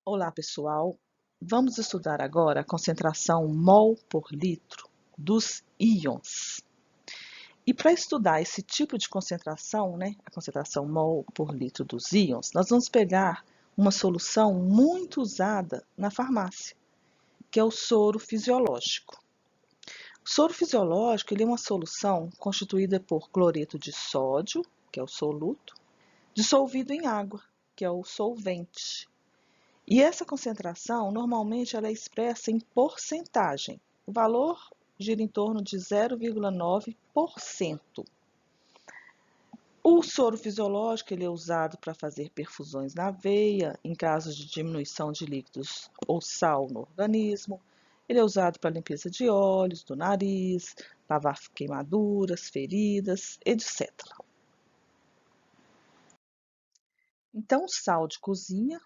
Olá, pessoal. Vamos estudar agora a concentração mol por litro dos íons. E para estudar esse tipo de concentração, a concentração mol por litro dos íons, nós vamos pegar uma solução muito usada na farmácia, que é o soro fisiológico. O soro fisiológico ele é uma solução constituída por cloreto de sódio, que é o soluto, dissolvido em água, que é o solvente. E essa concentração, normalmente, ela é expressa em porcentagem. O valor gira em torno de 0,9%. O soro fisiológico ele é usado para fazer perfusões na veia, em casos de diminuição de líquidos ou sal no organismo. Ele é usado para limpeza de olhos, do nariz, lavar queimaduras, feridas, etc. Então, o sal de cozinha,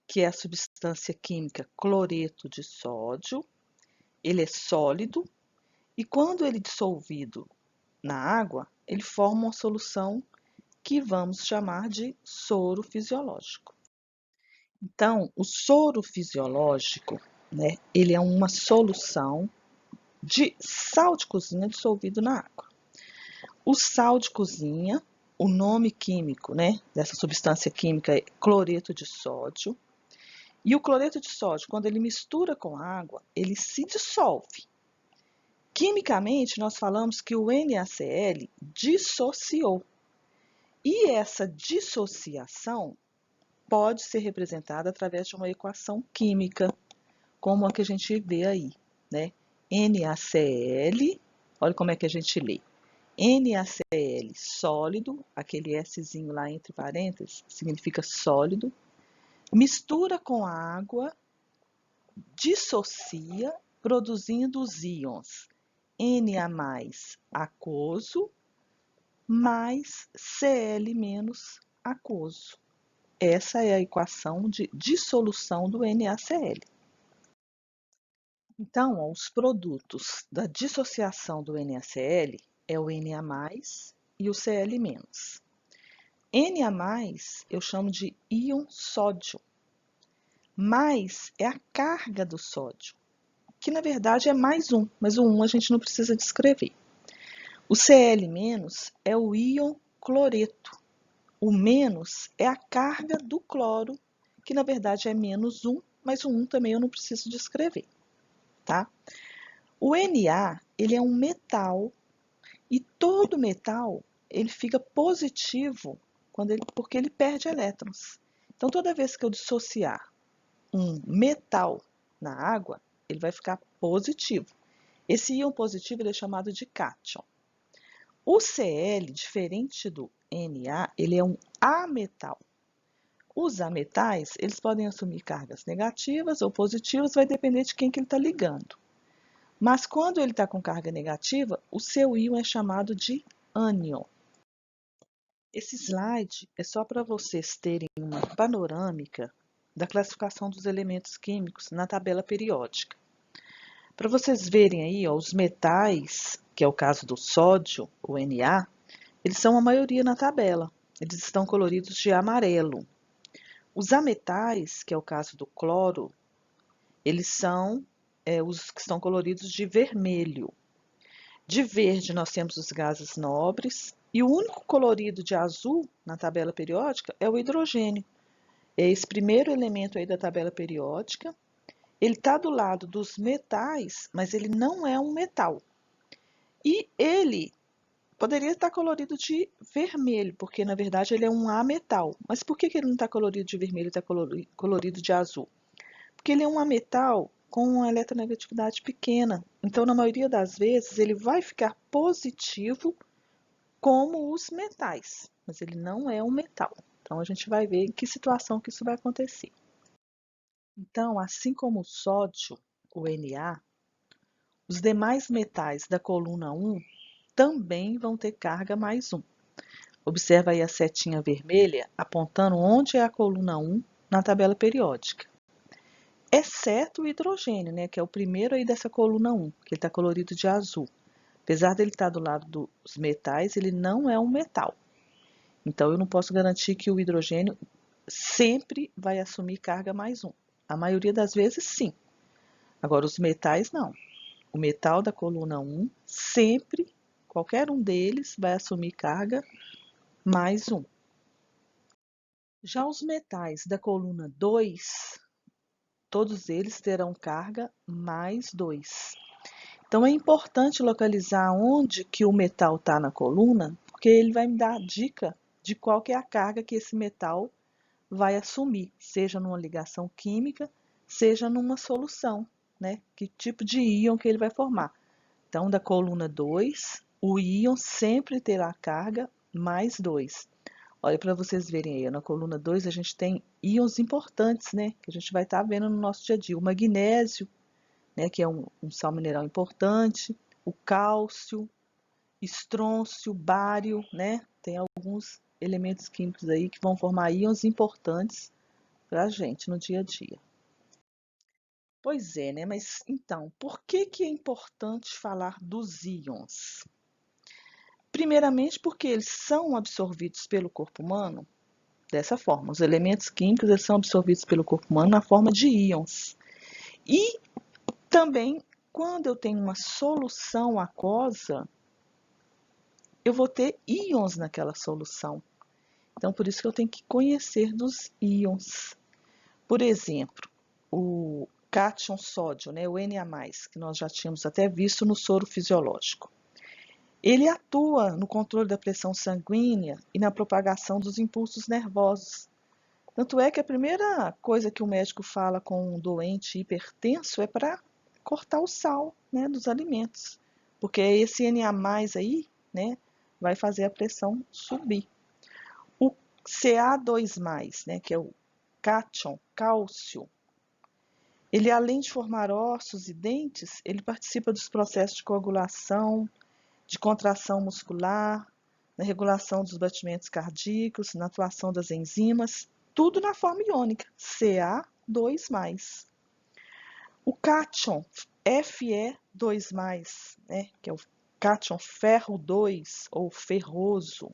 que é a substância química cloreto de sódio, ele é sólido e quando ele é dissolvido na água, ele forma uma solução que vamos chamar de soro fisiológico. Então, o soro fisiológico, ele é uma solução de sal de cozinha dissolvido na água. O sal de cozinha, o nome químico, dessa substância química é cloreto de sódio. E o cloreto de sódio, quando ele mistura com a água, ele se dissolve. Quimicamente, nós falamos que o NaCl dissociou. E essa dissociação pode ser representada através de uma equação química, como a que a gente vê aí, NaCl, olha como é que a gente lê. NaCl sólido, aquele Szinho lá entre parênteses, significa sólido, mistura com a água, dissocia, produzindo os íons Na aquoso mais Cl menos aquoso. Essa é a equação de dissolução do NaCl. Então, os produtos da dissociação do NaCl é o Na+, e o Cl-. Na+, eu chamo de íon sódio. Mais é a carga do sódio, que na verdade é mais um, mas o 1 a gente não precisa descrever. O Cl- é o íon cloreto. O menos é a carga do cloro, que na verdade é menos 1, mas o 1 também eu não preciso descrever, tá? O Na, ele é um metal, e todo metal, ele fica positivo porque ele perde elétrons. Então, toda vez que eu dissociar um metal na água, ele vai ficar positivo. Esse íon positivo ele é chamado de cátion. O Cl, diferente do Na, ele é um ametal. Os ametais, eles podem assumir cargas negativas ou positivas, vai depender de quem que ele está ligando. Mas quando ele está com carga negativa, o seu íon é chamado de ânion. Esse slide é só para vocês terem uma panorâmica da classificação dos elementos químicos na tabela periódica. Para vocês verem aí, os metais, que é o caso do sódio, o Na, eles são a maioria na tabela. Eles estão coloridos de amarelo. Os ametais, que é o caso do cloro, eles são os que estão coloridos de vermelho. De verde, nós temos os gases nobres. E o único colorido de azul na tabela periódica é o hidrogênio. É esse primeiro elemento aí da tabela periódica. Ele está do lado dos metais, mas ele não é um metal. E ele poderia estar colorido de vermelho, porque na verdade ele é um ametal. Mas por que ele não está colorido de vermelho e está colorido de azul? Porque ele é um ametal com uma eletronegatividade pequena. Então, na maioria das vezes, ele vai ficar positivo como os metais, mas ele não é um metal. Então, a gente vai ver em que situação que isso vai acontecer. Então, assim como o sódio, o Na, os demais metais da coluna 1 também vão ter carga mais 1. Observa aí a setinha vermelha apontando onde é a coluna 1 na tabela periódica. Exceto o hidrogênio, que é o primeiro aí dessa coluna 1, que ele está colorido de azul. Apesar dele estar do lado dos metais, ele não é um metal. Então, eu não posso garantir que o hidrogênio sempre vai assumir carga mais 1. A maioria das vezes, sim. Agora, os metais, não. O metal da coluna 1, sempre, qualquer um deles vai assumir carga mais 1. Já os metais da coluna 2, todos eles terão carga mais 2. Então, é importante localizar onde que o metal está na coluna, porque ele vai me dar a dica de qual que é a carga que esse metal vai assumir, seja numa ligação química, seja numa solução, né? Que tipo de íon que ele vai formar. Então, da coluna 2, o íon sempre terá carga mais 2. Olha para vocês verem aí, na coluna 2 a gente tem íons importantes, né? Que a gente vai estar vendo no nosso dia a dia. O magnésio, né? Que é um sal mineral importante. O cálcio, estrôncio, bário, né? Tem alguns elementos químicos aí que vão formar íons importantes para a gente no dia a dia. Pois é, né? Mas então, por que que é importante falar dos íons? Primeiramente, porque eles são absorvidos pelo corpo humano dessa forma. Os elementos químicos eles são absorvidos pelo corpo humano na forma de íons. E também, quando eu tenho uma solução aquosa, eu vou ter íons naquela solução. Então, por isso que eu tenho que conhecer dos íons. Por exemplo, o cátion sódio, né, o Na+, que nós já tínhamos até visto no soro fisiológico. Ele atua no controle da pressão sanguínea e na propagação dos impulsos nervosos. Tanto é que a primeira coisa que o médico fala com um doente hipertenso é para cortar o sal, né, dos alimentos, porque esse Na+ aí, né, vai fazer a pressão subir. O Ca2+, né, que é o cátion, cálcio, ele além de formar ossos e dentes, ele participa dos processos de coagulação, de contração muscular, na regulação dos batimentos cardíacos, na atuação das enzimas, tudo na forma iônica, Ca2+. O cátion Fe2+, né, que é o cátion ferro 2 ou ferroso.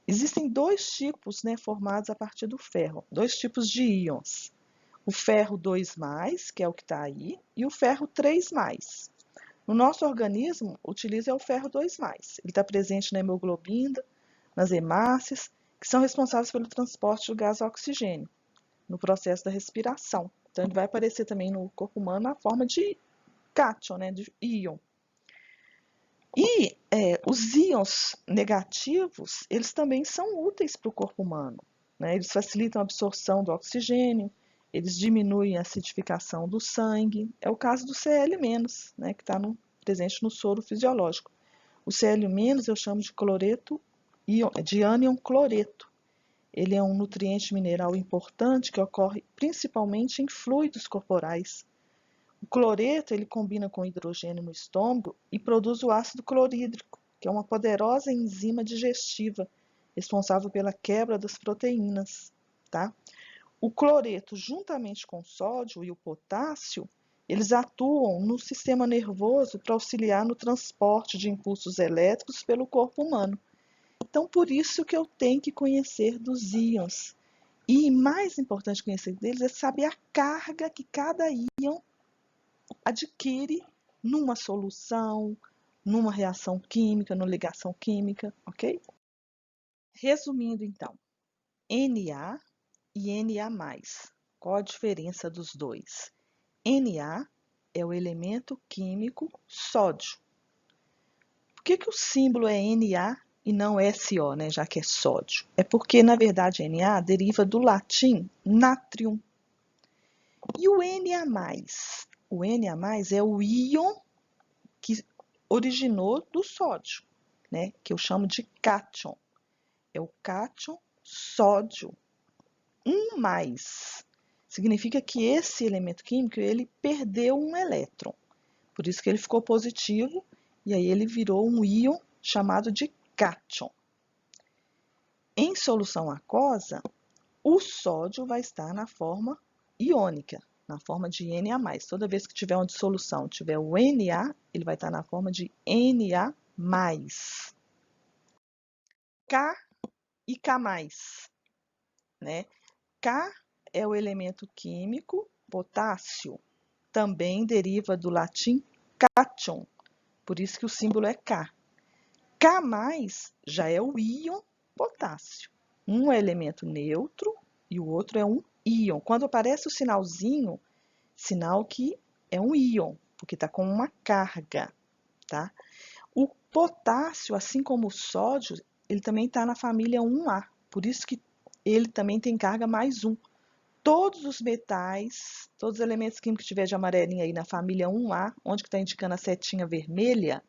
Existem dois tipos, né, formados a partir do ferro, dois tipos de íons. O ferro 2+, que é o que está aí, e o ferro 3+. No nosso organismo, utiliza o ferro 2+. Ele está presente na hemoglobina, nas hemácias, que são responsáveis pelo transporte do gás oxigênio, no processo da respiração. Então, ele vai aparecer também no corpo humano na forma de cátion, né, de íon. E os íons negativos, eles também são úteis para o corpo humano, né? Eles facilitam a absorção do oxigênio, eles diminuem a acidificação do sangue. É o caso do Cl-, né, que está presente no soro fisiológico. O Cl- eu chamo de cloreto, de ânion cloreto. Ele é um nutriente mineral importante que ocorre principalmente em fluidos corporais. O cloreto ele combina com hidrogênio no estômago e produz o ácido clorídrico, que é uma poderosa enzima digestiva responsável pela quebra das proteínas, tá? O cloreto, juntamente com o sódio e o potássio, eles atuam no sistema nervoso para auxiliar no transporte de impulsos elétricos pelo corpo humano. Então, por isso que eu tenho que conhecer dos íons. E mais importante conhecer deles é saber a carga que cada íon adquire numa solução, numa reação química, numa ligação química, ok? Resumindo então, Na e Na+. Qual a diferença dos dois? Na é o elemento químico sódio. Por que o símbolo é Na e não SO, né, já que é sódio? É porque, na verdade, Na deriva do latim natrium. E o Na+? O Na+, é o íon que originou do sódio, né, que eu chamo de cátion. É o cátion sódio. 1+. Significa que esse elemento químico ele perdeu um elétron. Por isso que ele ficou positivo e aí ele virou um íon chamado de cátion. Em solução aquosa, o sódio vai estar na forma iônica, na forma de Na+. Toda vez que tiver uma dissolução, tiver o Na, ele vai estar na forma de Na+. K e K+, né? K é o elemento químico potássio. Também deriva do latim cation, por isso que o símbolo é K. K+ já é o íon potássio. Um é elemento neutro e o outro é um íon. Quando aparece o sinalzinho, sinal que é um íon, porque está com uma carga, tá? O potássio, assim como o sódio, ele também está na família 1A, por isso que ele também tem carga +1. Todos os metais, todos os elementos químicos que tiver de amarelinho aí na família 1A, onde que está indicando a setinha vermelha,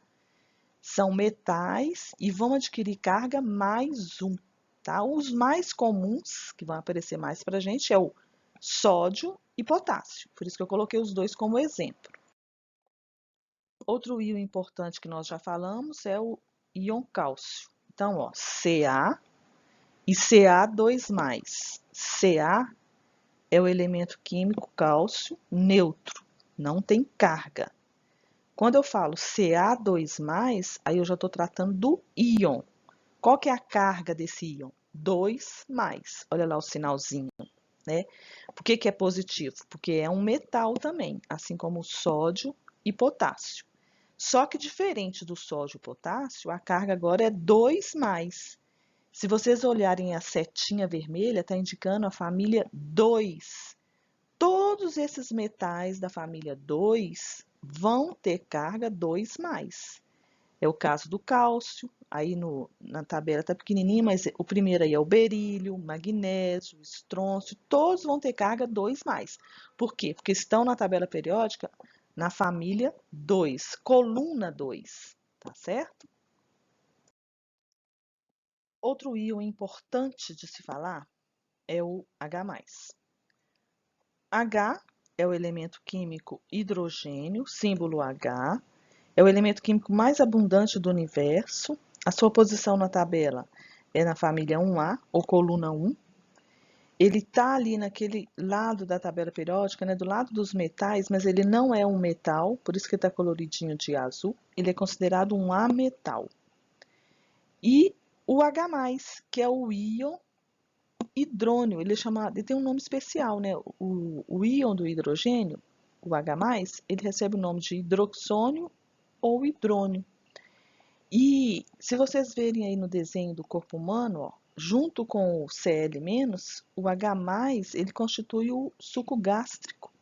são metais e vão adquirir carga +1, tá? Os mais comuns, que vão aparecer mais para a gente, é o sódio e potássio. Por isso que eu coloquei os dois como exemplo. Outro íon importante que nós já falamos é o íon cálcio. Então, ó, Ca e Ca2+. Ca é o elemento químico cálcio neutro, não tem carga. Quando eu falo Ca2+, aí eu já estou tratando do íon. Qual que é a carga desse íon? 2+. Olha lá o sinalzinho, né? Por que que é positivo? Porque é um metal também, assim como o sódio e potássio. Só que diferente do sódio e potássio, a carga agora é 2+. Se vocês olharem a setinha vermelha, está indicando a família 2. Todos esses metais da família 2 vão ter carga 2+. É o caso do cálcio, aí na tabela está pequenininho, mas o primeiro aí é o berílio, magnésio, estrôncio, todos vão ter carga 2+. Por quê? Porque estão na tabela periódica na família 2, coluna 2, tá certo? Outro íon importante de se falar é o H+. H é o elemento químico hidrogênio, símbolo H. É o elemento químico mais abundante do universo. A sua posição na tabela é na família 1A, ou coluna 1. Ele está ali naquele lado da tabela periódica, né, do lado dos metais, mas ele não é um metal, por isso que está coloridinho de azul. Ele é considerado um ametal. E o H+, que é o íon hidrônio, ele tem um nome especial, né? O íon do hidrogênio, o H+, ele recebe o nome de hidroxônio ou hidrônio. E se vocês verem aí no desenho do corpo humano, ó, junto com o Cl-, o H+, ele constitui o suco gástrico.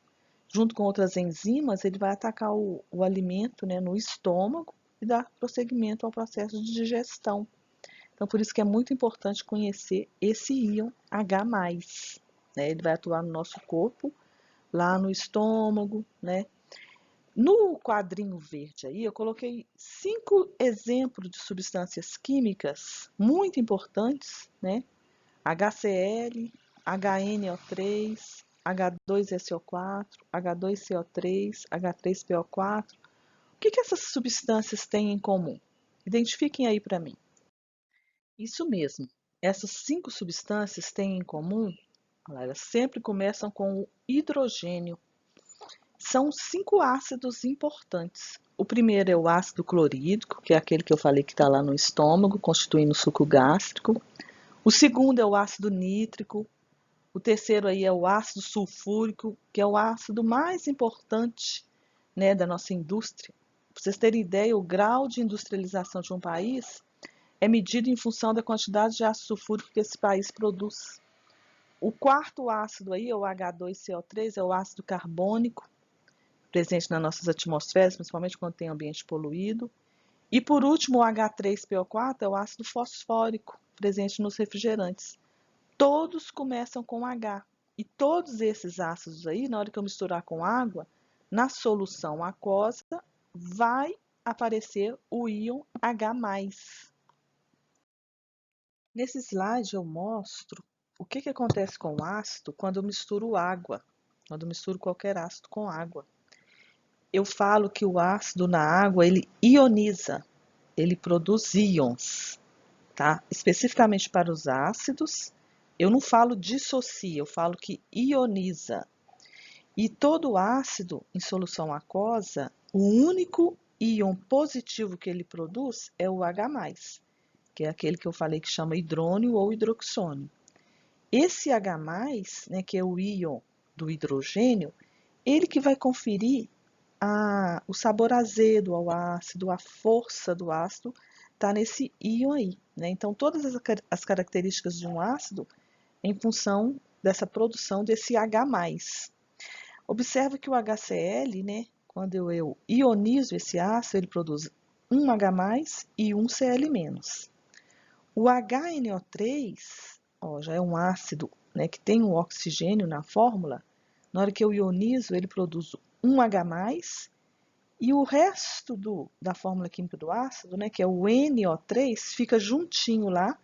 Junto com outras enzimas, ele vai atacar o alimento, né, no estômago e dar prosseguimento ao processo de digestão. Então, por isso que é muito importante conhecer esse íon H+, né? Ele vai atuar no nosso corpo, lá no estômago, né? No quadrinho verde aí, eu coloquei 5 exemplos de substâncias químicas muito importantes, né? HCl, HNO3, H2SO4, H2CO3, H3PO4. O que essas substâncias têm em comum? Identifiquem aí para mim. Isso mesmo. Essas 5 substâncias têm em comum, elas sempre começam com o hidrogênio. São 5 ácidos importantes. O primeiro é o ácido clorídrico, que é aquele que eu falei que está lá no estômago, constituindo o suco gástrico. O segundo é o ácido nítrico. O terceiro aí é o ácido sulfúrico, que é o ácido mais importante, né, da nossa indústria. Para vocês terem ideia, o grau de industrialização de um país é medido em função da quantidade de ácido sulfúrico que esse país produz. O quarto ácido aí, o H2CO3, é o ácido carbônico, presente nas nossas atmosferas, principalmente quando tem ambiente poluído. E por último, o H3PO4 é o ácido fosfórico, presente nos refrigerantes. Todos começam com H. E todos esses ácidos aí, na hora que eu misturar com água, na solução aquosa, vai aparecer o íon H+. Nesse slide eu mostro o que acontece com o ácido quando eu misturo água, quando eu misturo qualquer ácido com água. Eu falo que o ácido na água, ele ioniza, ele produz íons, tá? Especificamente para os ácidos, eu não falo dissocia, eu falo que ioniza. E todo ácido em solução aquosa, o único íon positivo que ele produz é o H+, que é aquele que eu falei que chama hidrônio ou hidroxônio. Esse H+, né, que é o íon do hidrogênio, ele que vai conferir o sabor azedo ao ácido, a força do ácido, está nesse íon aí, né? Então, todas as características de um ácido em função dessa produção desse H+. Observa que o HCl, né, quando eu ionizo esse ácido, ele produz um H+ e um Cl-. O HNO3, ó, já é um ácido, né, que tem um oxigênio na fórmula. Na hora que eu ionizo, ele produz um H+, e o resto da fórmula química do ácido, né, que é o NO3, fica juntinho lá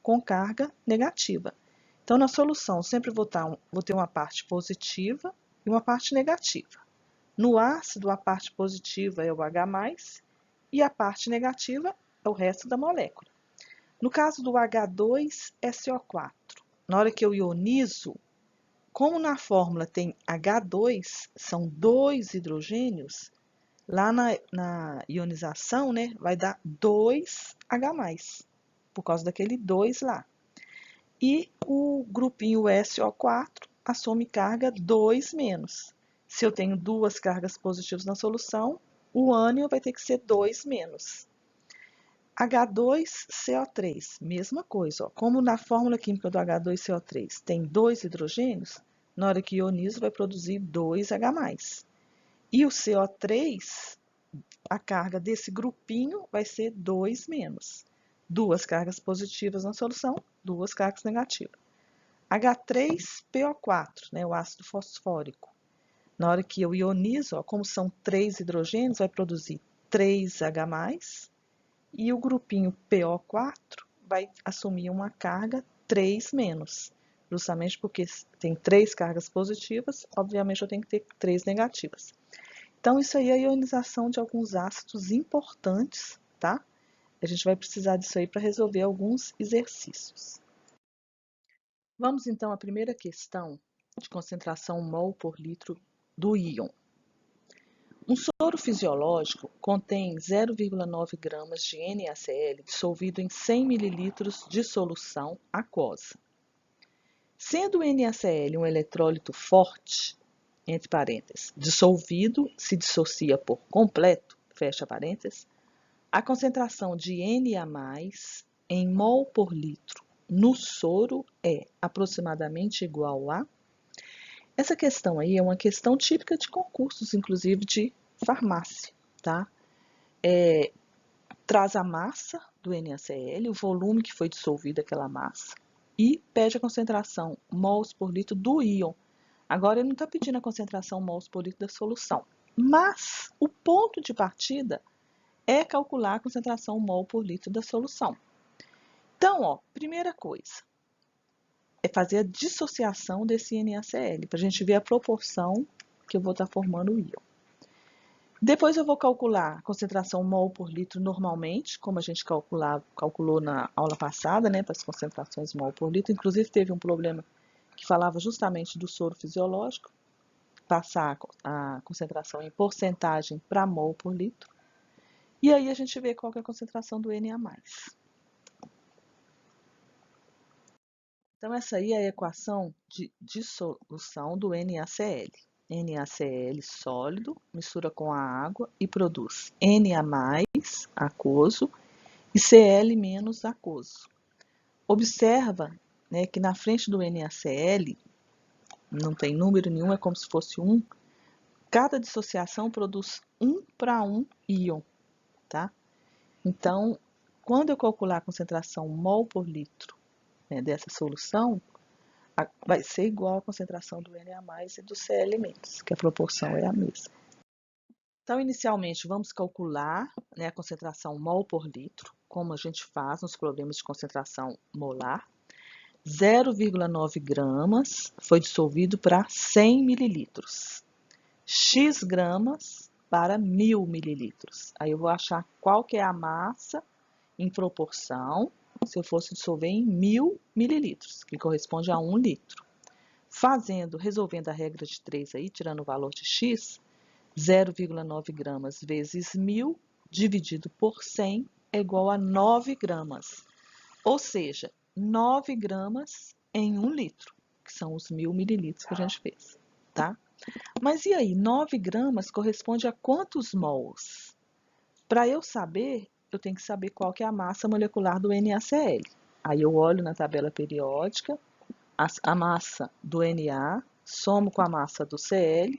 com carga negativa. Então, na solução, sempre vou ter uma parte positiva e uma parte negativa. No ácido, a parte positiva é o H+, e a parte negativa é o resto da molécula. No caso do H2SO4, na hora que eu ionizo, como na fórmula tem H2, são 2 hidrogênios, lá na ionização, né, vai dar 2H+, por causa daquele 2 lá. E o grupinho SO4 assume carga 2-. Se eu tenho duas cargas positivas na solução, o ânion vai ter que ser 2-. H2CO3, mesma coisa. Ó. Como na fórmula química do H2CO3 tem 2 hidrogênios, na hora que ionizo vai produzir 2H+. E o CO3, a carga desse grupinho vai ser 2-. Duas cargas positivas na solução, duas cargas negativas. H3PO4, né, o ácido fosfórico. Na hora que eu ionizo, ó, como são 3 hidrogênios, vai produzir 3H+, e o grupinho PO4 vai assumir uma carga 3-, justamente porque tem 3 cargas positivas, obviamente eu tenho que ter 3 negativas. Então, isso aí é a ionização de alguns ácidos importantes, tá? A gente vai precisar disso aí para resolver alguns exercícios. Vamos então à primeira questão de concentração mol por litro do íon. Um soro fisiológico contém 0,9 gramas de NaCl dissolvido em 100 ml de solução aquosa. Sendo o NaCl um eletrólito forte, entre parênteses, dissolvido se dissocia por completo, fecha parênteses, a concentração de Na+ em mol por litro no soro é aproximadamente igual a... Essa questão aí é uma questão típica de concursos, inclusive de farmácia, tá? Traz a massa do NaCl, o volume que foi dissolvido aquela massa, e pede a concentração mols por litro do íon. Agora, ele não está pedindo a concentração mols por litro da solução, mas o ponto de partida é calcular a concentração mol por litro da solução. Então, ó, primeira coisa, é fazer a dissociação desse NaCl, para a gente ver a proporção que eu vou estar formando o íon. Depois eu vou calcular a concentração mol por litro normalmente, como a gente calculou na aula passada, né, para as concentrações mol por litro. Inclusive teve um problema que falava justamente do soro fisiológico, passar a concentração em porcentagem para mol por litro. E aí a gente vê qual que é a concentração do Na+. Então, essa aí é a equação de dissolução do NaCl. NaCl sólido, mistura com a água e produz Na+, aquoso, e Cl- aquoso. Observa, né, que na frente do NaCl, não tem número nenhum, é como se fosse 1. Cada dissociação produz 1 para 1 íon, tá? Então, quando eu calcular a concentração mol por litro, né, dessa solução, vai ser igual à concentração do Na+ e do Cl-, que a proporção é a mesma. Então, inicialmente, vamos calcular, né, a concentração mol por litro, como a gente faz nos problemas de concentração molar. 0,9 gramas foi dissolvido para 100 mililitros. X gramas para 1000 mililitros. Aí eu vou achar qual que é a massa em proporção se eu fosse dissolver em 1000 mililitros, que corresponde a 1 litro. Resolvendo a regra de 3 aí, tirando o valor de x, 0,9 gramas vezes 1000 dividido por 100 é igual a 9 gramas. Ou seja, 9 gramas em 1 litro, que são os 1000 mililitros que a gente fez, tá? Mas e aí, 9 gramas corresponde a quantos mols? Para eu saber, eu tenho que saber qual que é a massa molecular do NaCl. Aí eu olho na tabela periódica, a massa do Na, somo com a massa do Cl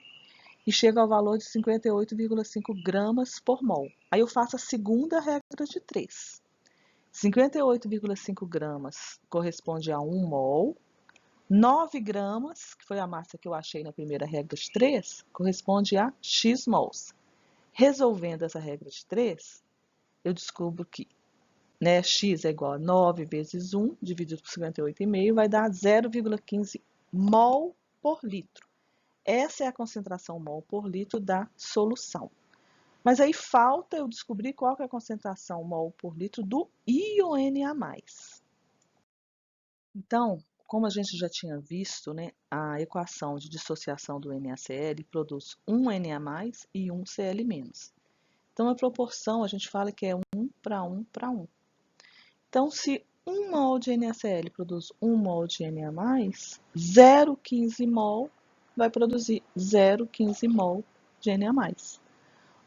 e chego ao valor de 58,5 gramas por mol. Aí eu faço a segunda regra de 3. 58,5 gramas corresponde a 1 mol. 9 gramas, que foi a massa que eu achei na primeira regra de 3, corresponde a x mols. Resolvendo essa regra de 3, eu descubro que, né, x é igual a 9 vezes 1, dividido por 58,5, vai dar 0,15 mol por litro. Essa é a concentração mol por litro da solução. Mas aí falta eu descobrir qual que é a concentração mol por litro do íon Na+. Então, como a gente já tinha visto, né, a equação de dissociação do NaCl produz um Na+ e um Cl-. Então, a proporção a gente fala que é 1 para 1 para 1. Então, se 1 mol de NaCl produz 1 mol de Na+, 0,15 mol vai produzir 0,15 mol de Na+.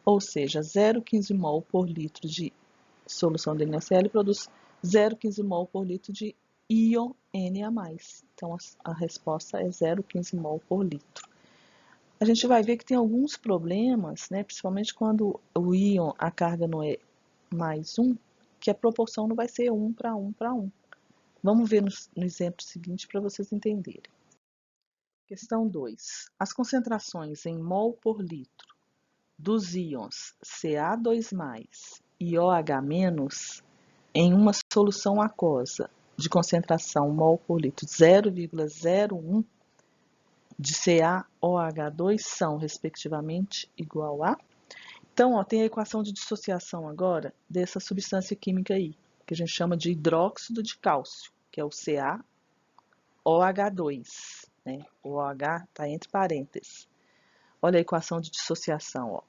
Ou seja, 0,15 mol por litro de solução de NaCl produz 0,15 mol por litro de íon Na+. Então, a resposta é 0,15 mol por litro. A gente vai ver que tem alguns problemas, né, principalmente quando o íon, a carga não é mais 1, que a proporção não vai ser 1 para 1 para 1. Vamos ver no exemplo seguinte para vocês entenderem. Questão 2. As concentrações em mol por litro dos íons Ca2+ e OH- em uma solução aquosa de concentração mol por litro 0,01 de CaOH2 são, respectivamente, igual a... Então, ó, tem a equação de dissociação agora dessa substância química aí, que a gente chama de hidróxido de cálcio, que é o CaOH2, né? O OH está entre parênteses. Olha a equação de dissociação, ó.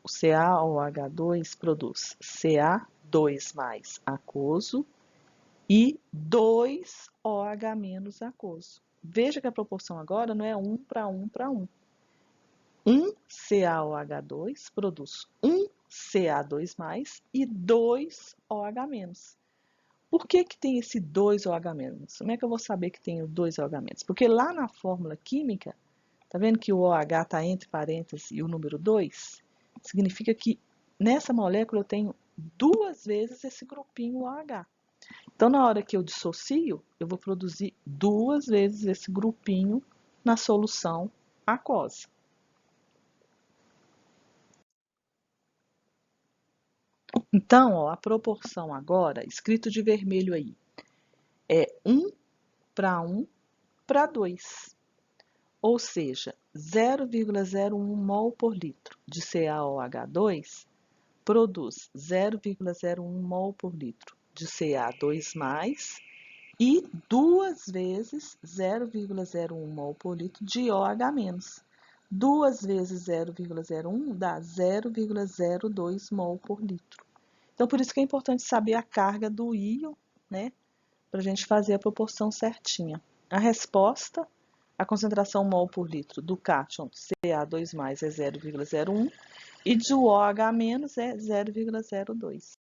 O CaOH2 produz Ca2+ aquoso e 2OH- aquoso. Veja que a proporção agora não é 1 para 1 para 1. 1 CaOH2 produz 1 Ca2+ e 2 OH-. Por que que tem esse 2 OH-? Como é que eu vou saber que tem o 2 OH-? Porque lá na fórmula química, tá vendo que o OH está entre parênteses e o número 2? Significa que nessa molécula eu tenho 2 vezes esse grupinho OH. Então, na hora que eu dissocio, eu vou produzir 2 vezes esse grupinho na solução aquosa. Então, ó, a proporção agora, escrito de vermelho aí, é 1 para 1 para 2. Ou seja, 0,01 mol por litro de CaOH2 produz 0,01 mol por litro de Ca2+, e 2 vezes 0,01 mol por litro de OH-. 2 vezes 0,01 dá 0,02 mol por litro. Então, por isso que é importante saber a carga do íon, né, para a gente fazer a proporção certinha. A resposta, a concentração mol por litro do cátion Ca2+ é 0,01 e do OH- é 0,02.